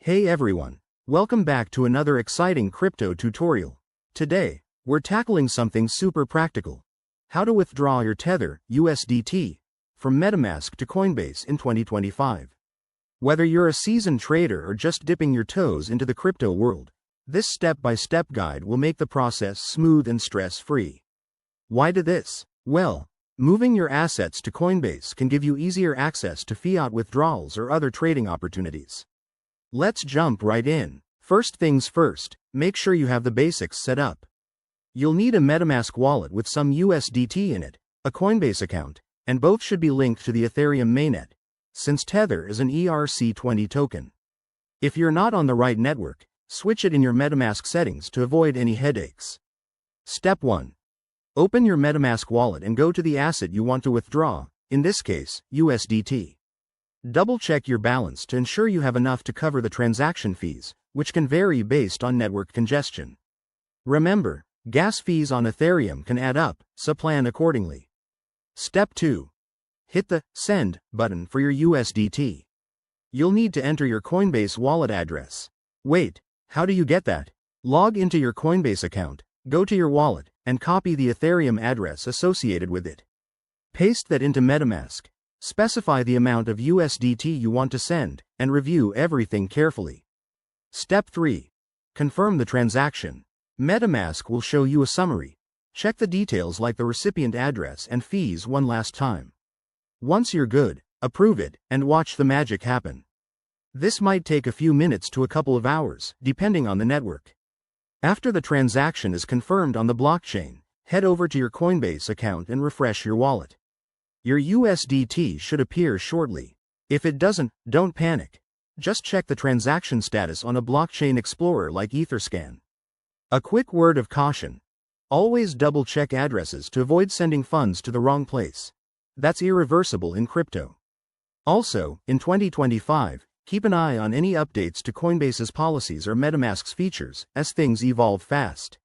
Hey everyone, welcome back to another exciting crypto tutorial. Today, we're tackling something super practical. How to withdraw your Tether, USDT, from Metamask to Coinbase in 2025. Whether you're a seasoned trader or just dipping your toes into the crypto world, this step-by-step guide will make the process smooth and stress-free. Why do this? Well, moving your assets to Coinbase can give you easier access to fiat withdrawals or other trading opportunities. Let's jump right in. First things first, make sure you have the basics set up. You'll need a Metamask wallet with some USDT in it, a Coinbase account, and both should be linked to the Ethereum mainnet, since Tether is an ERC20 token. If you're not on the right network, switch it in your Metamask settings to avoid any headaches. Step 1. Open your Metamask wallet and go to the asset you want to withdraw, in this case, USDT. Double-check your balance to ensure you have enough to cover the transaction fees, which can vary based on network congestion. Remember, gas fees on Ethereum can add up, so plan accordingly. Step 2. Hit the Send button for your USDT. You'll need to enter your Coinbase wallet address. Wait, how do you get that? Log into your Coinbase account, go to your wallet, and copy the Ethereum address associated with it. Paste that into Metamask. Specify the amount of USDT you want to send, and review everything carefully. Step 3. Confirm the transaction. Metamask will show you a summary. Check the details like the recipient address and fees one last time. Once you're good, approve it, and watch the magic happen. This might take a few minutes to a couple of hours, depending on the network. After the transaction is confirmed on the blockchain, head over to your Coinbase account and refresh your wallet. Your USDT should appear shortly. If it doesn't, don't panic. Just check the transaction status on a blockchain explorer like Etherscan. A quick word of caution. Always double-check addresses to avoid sending funds to the wrong place. That's irreversible in crypto. Also, in 2025, keep an eye on any updates to Coinbase's policies or Metamask's features, as things evolve fast.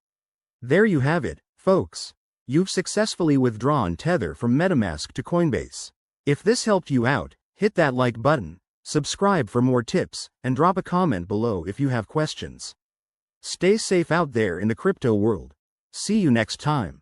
There you have it, folks. You've successfully withdrawn Tether from Metamask to Coinbase. If this helped you out, hit that like button, subscribe for more tips, and drop a comment below if you have questions. Stay safe out there in the crypto world. See you next time.